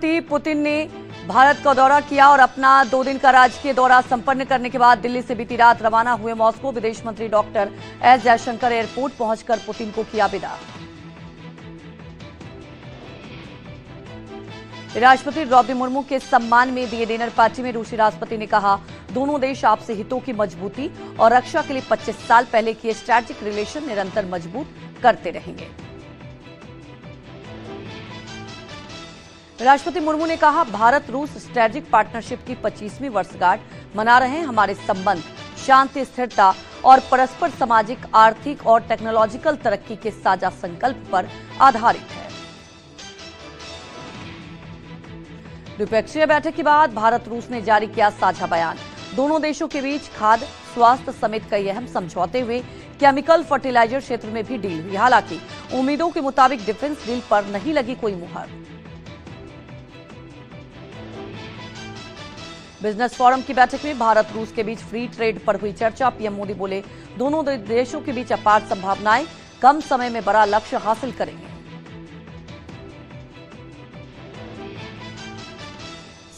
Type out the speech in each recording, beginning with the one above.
Putin ने भारत का दौरा किया और अपना 2 दिन का राजकीय दौरा संपन्न करने के बाद दिल्ली से बीती रात रवाना हुए मॉस्को। विदेश मंत्री डॉक्टर एस जयशंकर एयरपोर्ट पहुंचकर पुतिन को किया विदा। राष्ट्रपति द्रौपदी मुर्मू के सम्मान में दिए डिनर पार्टी में रूसी राष्ट्रपति ने कहा, दोनों देश आपसी हितों की मजबूती और रक्षा के लिए 25 साल पहले किए स्ट्रैटेजिक रिलेशन निरंतर मजबूत करते रहेंगे। राष्ट्रपति मुर्मू ने कहा, भारत रूस स्ट्रैटेजिक पार्टनरशिप की 25वीं वर्षगांठ मना रहे हैं। हमारे संबंध शांति, स्थिरता और परस्पर सामाजिक, आर्थिक और टेक्नोलॉजिकल तरक्की के साझा संकल्प पर आधारित है। द्विपक्षीय बैठक के बाद भारत रूस ने जारी किया साझा बयान। दोनों देशों के बीच खाद्य, स्वास्थ्य समेत कई अहम समझौते हुए। केमिकल फर्टिलाइजर क्षेत्र में भी डील हुई। हालांकि उम्मीदों के मुताबिक डिफेंस डील पर नहीं लगी कोई मुहर। बिजनेस फोरम की बैठक में भारत रूस के बीच फ्री ट्रेड पर हुई चर्चा। पीएम मोदी बोले, दोनों देशों के बीच अपार संभावनाएं, कम समय में बड़ा लक्ष्य हासिल करेंगे।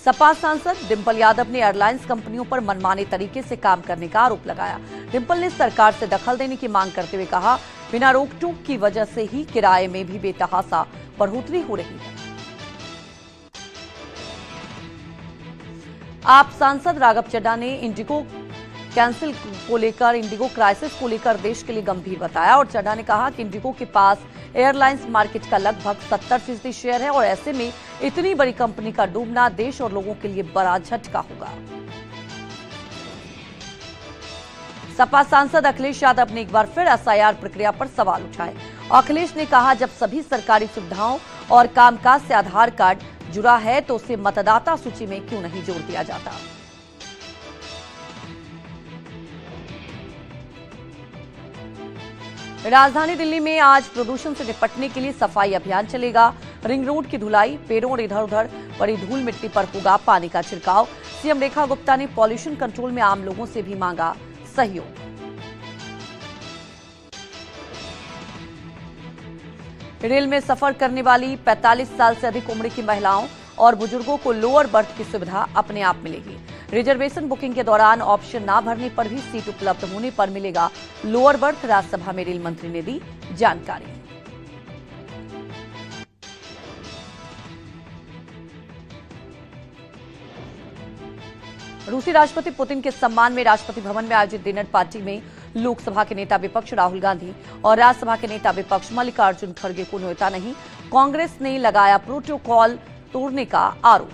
सपा सांसद डिंपल यादव ने एयरलाइंस कंपनियों पर मनमाने तरीके से काम करने का आरोप लगाया। डिंपल ने सरकार से दखल देने की मांग करते हुए कहा, बिना रोक टोक की वजह से ही किराए में भी बेतहासा बढ़ोतरी हो रही है। आप सांसद राघव चड्ढा ने इंडिगो कैंसिल को लेकर, इंडिगो क्राइसिस को लेकर देश के लिए गंभीर बताया और चड्ढा ने कहा कि इंडिगो के पास एयरलाइंस मार्केट का लगभग 70% शेयर है और ऐसे में इतनी बड़ी कंपनी का डूबना देश और लोगों के लिए बड़ा झटका होगा। सपा सांसद अखिलेश यादव ने एक बार फिर एसआईआर प्रक्रिया पर सवाल उठाए। अखिलेश ने कहा, जब सभी सरकारी सुविधाओं और कामकाज से आधार कार्ड जुड़ा है तो उसे मतदाता सूची में क्यों नहीं जोड़ दिया जाता। राजधानी दिल्ली में आज प्रदूषण से निपटने के लिए सफाई अभियान चलेगा। रिंग रोड की धुलाई, पेड़ों और इधर उधर पड़ी धूल मिट्टी पर होगा पानी का छिड़काव। सीएम रेखा गुप्ता ने पॉल्यूशन कंट्रोल में आम लोगों से भी मांगा सहयोग। रेल में सफर करने वाली 45 साल से अधिक उम्र की महिलाओं और बुजुर्गों को लोअर बर्थ की सुविधा अपने आप मिलेगी। रिजर्वेशन बुकिंग के दौरान ऑप्शन ना भरने पर भी सीट उपलब्ध होने पर मिलेगा लोअर बर्थ। राज्यसभा में रेल मंत्री ने दी जानकारी। रूसी राष्ट्रपति पुतिन के सम्मान में राष्ट्रपति भवन में आयोजित डिनर पार्टी में लोकसभा के नेता विपक्ष राहुल गांधी और राज्यसभा के नेता विपक्ष मल्लिकार्जुन खड़गे को न्योता नहीं। कांग्रेस ने लगाया प्रोटोकॉल तोड़ने का आरोप।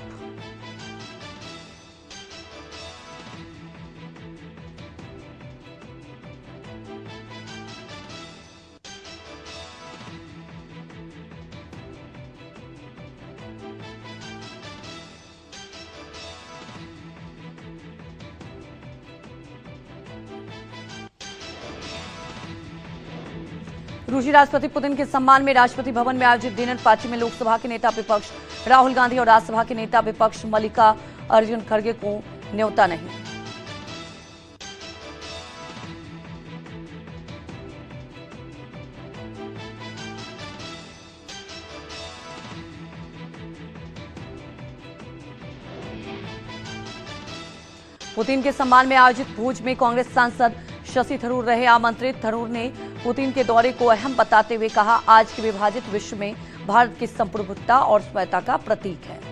रूसी राष्ट्रपति पुतिन के सम्मान में राष्ट्रपति भवन में आयोजित डिनर पार्टी में लोकसभा के नेता विपक्ष राहुल गांधी और राज्यसभा के नेता विपक्ष मल्लिकार्जुन खड़गे को न्योता नहीं। पुतिन के सम्मान में आयोजित भोज में कांग्रेस सांसद शशि थरूर रहे आमंत्रित। थरूर ने पुतिन के दौरे को अहम बताते हुए कहा, आज के विभाजित विश्व में भारत की संप्रभुता और स्वायत्तता का प्रतीक है।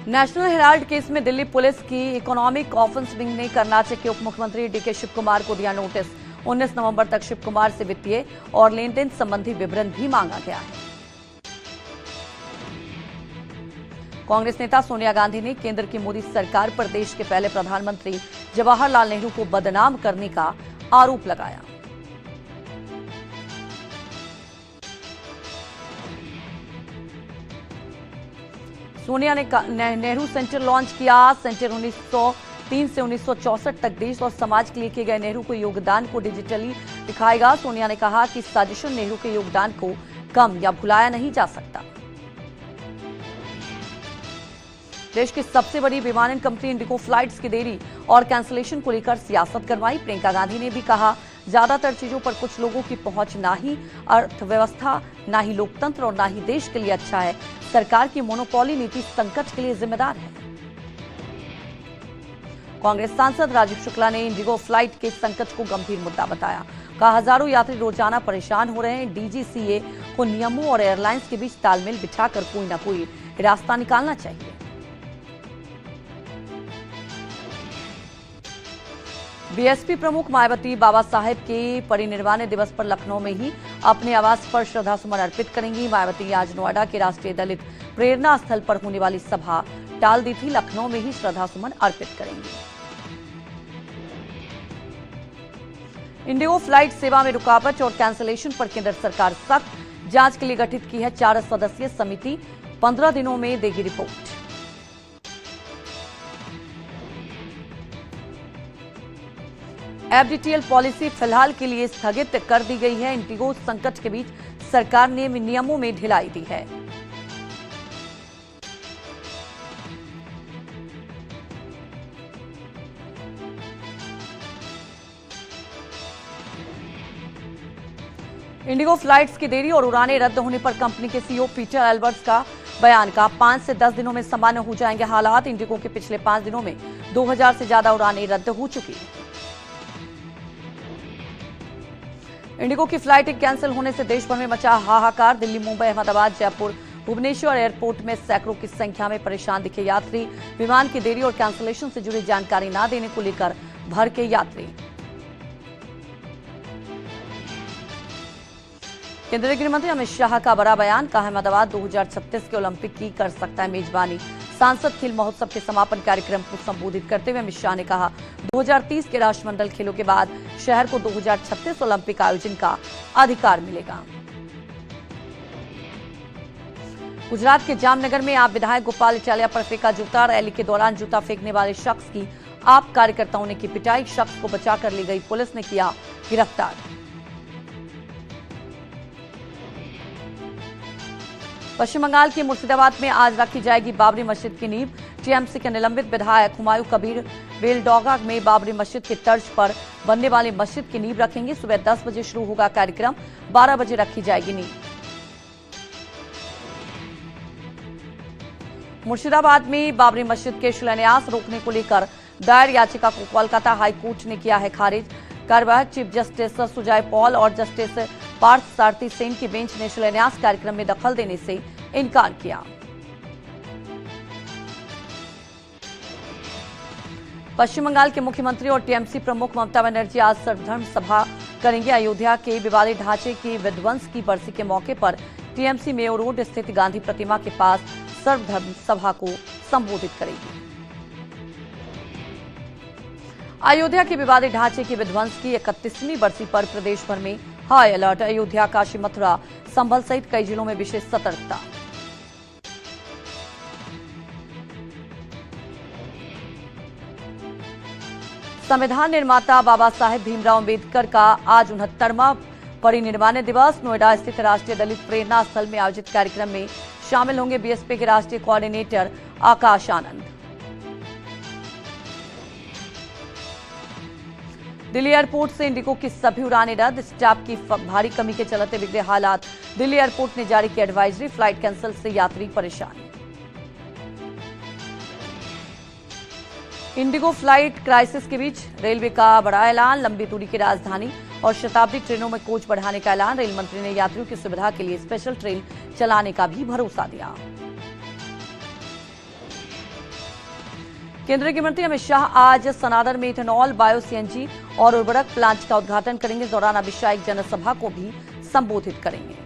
नेशनल हेराल्ड केस में दिल्ली पुलिस की इकोनॉमिक ऑफेंस विंग ने कर्नाटक के उप मुख्यमंत्री डीके शिव कुमार को दिया नोटिस। 19 नवंबर तक शिव कुमार से वित्तीय और लेन देन संबंधी विवरण भी मांगा गया है। कांग्रेस नेता सोनिया गांधी ने केंद्र की मोदी सरकार पर देश के पहले प्रधानमंत्री जवाहरलाल नेहरू को बदनाम करने का आरोप लगाया। सोनिया ने नेहरू सेंटर लॉन्च किया। सेंटर 1903 से 1964 तक देश और समाज के लिए किए गए नेहरू के योगदान को डिजिटली दिखाएगा। सोनिया ने कहा कि साजिशों नेहरू के योगदान को कम या भुलाया नहीं जा सकता। देश की सबसे बड़ी विमानन कंपनी इंडिगो फ्लाइट्स की देरी और कैंसिलेशन को लेकर सियासत करवाई। प्रियंका गांधी ने भी कहा, ज्यादातर चीजों पर कुछ लोगों की पहुंच ना ही अर्थव्यवस्था, ना ही लोकतंत्र और ना ही देश के लिए अच्छा है। सरकार की मोनोपोली नीति संकट के लिए जिम्मेदार है। कांग्रेस सांसद राजीव शुक्ला ने इंडिगो फ्लाइट के संकट को गंभीर मुद्दा बताया। कहा, हजारों यात्री रोजाना परेशान हो रहे हैं। डीजीसीए को नियमों और एयरलाइंस के बीच तालमेल बिठाकर कोई ना कोई रास्ता निकालना चाहिए। बीएसपी प्रमुख मायावती बाबा साहेब के परिनिर्वाण दिवस पर लखनऊ में ही अपने आवास पर श्रद्धासुमन अर्पित करेंगी। मायावती आज नोएडा के राष्ट्रीय दलित प्रेरणा स्थल पर होने वाली सभा टाल दी थी। लखनऊ में ही श्रद्धासुमन अर्पित करेंगी। इंडिगो फ्लाइट सेवा में रुकावट और कैंसिलेशन पर केंद्र सरकार सख्त। जांच के लिए गठित की है 4 सदस्यीय समिति, 15 दिनों में देगी रिपोर्ट। एफडीटीएल पॉलिसी फिलहाल के लिए स्थगित कर दी गई है। इंडिगो संकट के बीच सरकार ने नियमों में ढिलाई दी है। इंडिगो फ्लाइट्स की देरी और उड़ानें रद्द होने पर कंपनी के सीईओ पीटर एल्बर्ट्स का बयान। कहा, 5 से 10 दिनों में सामान्य हो जाएंगे हालात। इंडिगो के पिछले 5 दिनों में 2000 से ज्यादा उड़ानें रद्द हो चुकी हैं। इंडिगो की फ्लाइट कैंसिल होने से देश भर में मचा हाहाकार। दिल्ली, मुंबई, अहमदाबाद, जयपुर, भुवनेश्वर एयरपोर्ट में सैकड़ों की संख्या में परेशान दिखे यात्री। विमान की देरी और कैंसिलेशन से जुड़ी जानकारी न देने को लेकर भड़के यात्री। केंद्रीय गृह मंत्री अमित शाह का बड़ा बयान। कहा, अहमदाबाद 2036 के ओलंपिक की कर सकता है मेजबानी। सांसद खेल महोत्सव के समापन कार्यक्रम को संबोधित करते हुए अमित शाह ने कहा, 2030 के राष्ट्रमंडल खेलों के बाद शहर को 2036 ओलंपिक आयोजन का अधिकार मिलेगा। गुजरात के जामनगर में आप विधायक गोपाल इटालिया पर फेंका जूता। रैली के दौरान जूता फेंकने वाले शख्स की आप कार्यकर्ताओं ने की पिटाई। शख्स को बचाकर ली गई पुलिस ने किया गिरफ्तार। पश्चिम बंगाल के मुर्शिदाबाद में आज रखी जाएगी बाबरी मस्जिद की नींव। टीएमसी के निलंबित विधायक हुमायूं कबीर बेलडोगा में बाबरी मस्जिद की तर्ज पर बनने वाली मस्जिद की नींव रखेंगे। सुबह 10 बजे शुरू होगा कार्यक्रम, 12 बजे रखी जाएगी नींव। मुर्शिदाबाद में बाबरी मस्जिद के शिलान्यास रोकने को लेकर दायर याचिका को कोलकाता हाईकोर्ट ने किया है खारिज। कार्यवाहक चीफ जस्टिस सुजय पॉल और जस्टिस पार्थ सारथी सेन की बेंच ने शिलान्यास कार्यक्रम में दखल देने से इनकार किया। पश्चिम बंगाल के मुख्यमंत्री और टीएमसी प्रमुख ममता बनर्जी आज सर्वधर्म सभा करेंगे। अयोध्या के विवादित ढांचे के विध्वंस की बरसी के मौके पर टीएमसी मेयो रोड स्थित गांधी प्रतिमा के पास सर्वधर्म सभा को संबोधित करेगी। अयोध्या के विवादित ढांचे के विध्वंस की 31वीं बरसी पर प्रदेश भर में हाई अलर्ट। अयोध्या, काशी, मथुरा, संभल सहित कई जिलों में विशेष सतर्कता। संविधान निर्माता बाबा साहेब भीमराव अंबेडकर का आज 69वां परिनिर्वाण दिवस। नोएडा स्थित राष्ट्रीय दलित प्रेरणा स्थल में आयोजित कार्यक्रम में शामिल होंगे बीएसपी के राष्ट्रीय कोऑर्डिनेटर आकाश आनंद। दिल्ली एयरपोर्ट से इंडिगो की सभी उड़ानें रद्द। स्टाफ की भारी कमी के चलते बिगड़े हालात। दिल्ली एयरपोर्ट ने जारी की एडवाइजरी। फ्लाइट कैंसिल से यात्री परेशान। इंडिगो फ्लाइट क्राइसिस के बीच रेलवे का बड़ा ऐलान। लंबी दूरी की राजधानी और शताब्दी ट्रेनों में कोच बढ़ाने का ऐलान। रेल मंत्री ने यात्रियों की सुविधा के लिए स्पेशल ट्रेन चलाने का भी भरोसा दिया। केंद्रीय गृह मंत्री अमित शाह आज सनादर में इथेनॉल, बायो सीएनजी और उर्वरक प्लांट का उद्घाटन करेंगे। इस दौरान अमित शाह एक जनसभा को भी संबोधित करेंगे।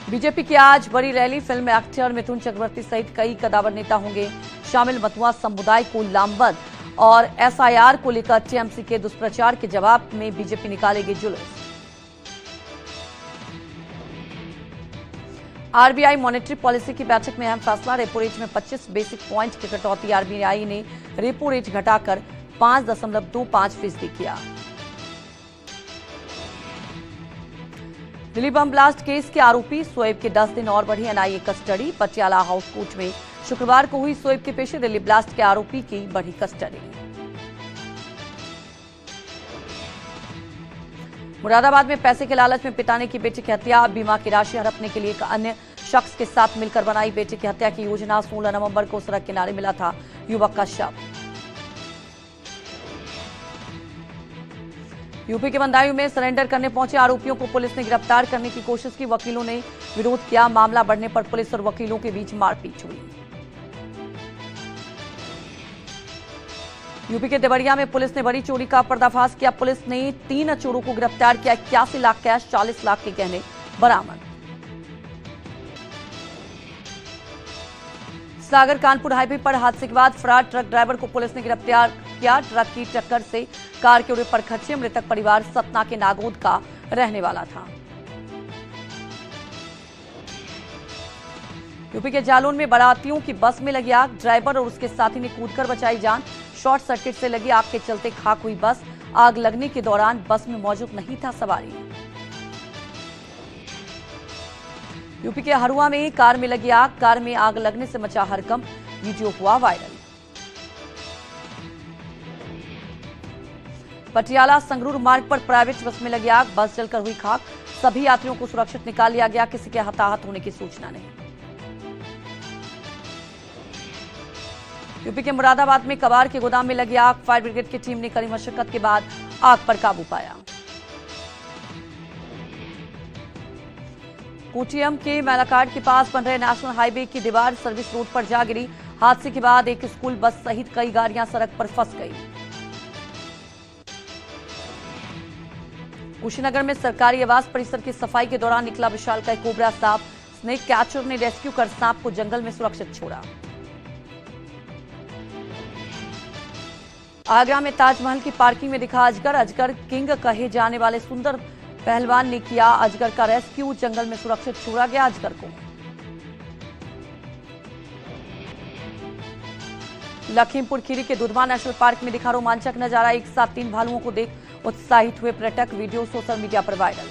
बीजेपी की आज बड़ी rally. Film actor Mithun Chakraborty सहित कई कदावर नेता होंगे शामिल। मथुआ समुदाय को लामबंद और एसआईआर को लेकर टीएमसी के दुष्प्रचार के जवाब में बीजेपी निकालेगी जुलूस। आरबीआई मॉनेटरी पॉलिसी की बैठक में अहम फैसला। रेपो रेट में 25 बेसिक पॉइंट की कटौती। आरबीआई ने रेपो रेट घटाकर 5.25% किया। दिल्ली बम ब्लास्ट केस के आरोपी शोएब के 10 दिन और बढ़ी NIA custody. Patiala house court में शुक्रवार को हुई शोएब के पेशे दिल्ली ब्लास्ट के आरोपी की बढ़ी कस्टडी। मुरादाबाद में पैसे के लालच में पिता ने की बेटे की हत्या। बीमा की राशि हड़पने के लिए एक अन्य शख्स के साथ मिलकर बनाई बेटे की हत्या की योजना। 16 नवंबर को सड़क किनारे मिला था युवक का शव। यूपी के बदायूं में सरेंडर करने पहुंचे आरोपियों को पुलिस ने गिरफ्तार करने की कोशिश की। वकीलों ने विरोध किया। मामला बढ़ने पर पुलिस और वकीलों के बीच मारपीट हुई। यूपी के देवरिया में पुलिस ने बड़ी चोरी का पर्दाफाश किया। पुलिस ने 3 चोरों को गिरफ्तार किया। 81 लाख कैश, 40 लाख के गहने बरामद। सागर कानपुर हाईवे पर हादसे के बाद फरार ट्रक ड्राइवर को पुलिस ने गिरफ्तार किया। ट्रक की टक्कर से कार के उड़े पर खच्चे। मृतक परिवार सतना के नागोद का रहने वाला था। यूपी के जालौन में बारातियों की बस में लगी आग। ड्राइवर और उसके साथी ने कूदकर बचाई जान। शॉर्ट सर्किट से लगी आग के चलते खाक हुई बस। आग लगने के दौरान बस में मौजूद नहीं था सवारी। यूपी के हरुआ में कार में लगी आग। कार में आग लगने से मचा हड़कंप। वीडियो हुआ वायरल। पटियाला संगरूर मार्ग पर प्राइवेट बस में लगी आग। बस जलकर हुई खाक। सभी यात्रियों को सुरक्षित निकाल लिया गया। किसी के हताहत होने की सूचना नहीं। यूपी के मुरादाबाद में कबाड़ के गोदाम में लगी आग। फायर ब्रिगेड की टीम ने कड़ी मशक्कत के बाद आग पर काबू पाया। कोचियम के मैलाकाट के पास बन रहे नेशनल हाईवे की दीवार सर्विस रोड पर जा गिरी। हादसे के बाद एक स्कूल बस सहित कई गाड़ियां सड़क पर फंस गई। कुशीनगर में सरकारी आवास परिसर की सफाई के दौरान निकला विशालकाय कोबरा सांप। स्नेक कैचर ने रेस्क्यू कर सांप को जंगल में सुरक्षित छोड़ा। आगरा में ताजमहल की पार्किंग में दिखा अजगर। अजगर किंग कहे जाने वाले सुंदर पहलवान ने किया अजगर का रेस्क्यू। जंगल में सुरक्षित छोड़ा गया अजगर को। लखीमपुर खीरी के दुधवा नेशनल पार्क में दिखा रोमांचक नजारा। एक साथ 3 भालुओं को देख उत्साहित हुए पर्यटक। वीडियो सोशल मीडिया पर वायरल।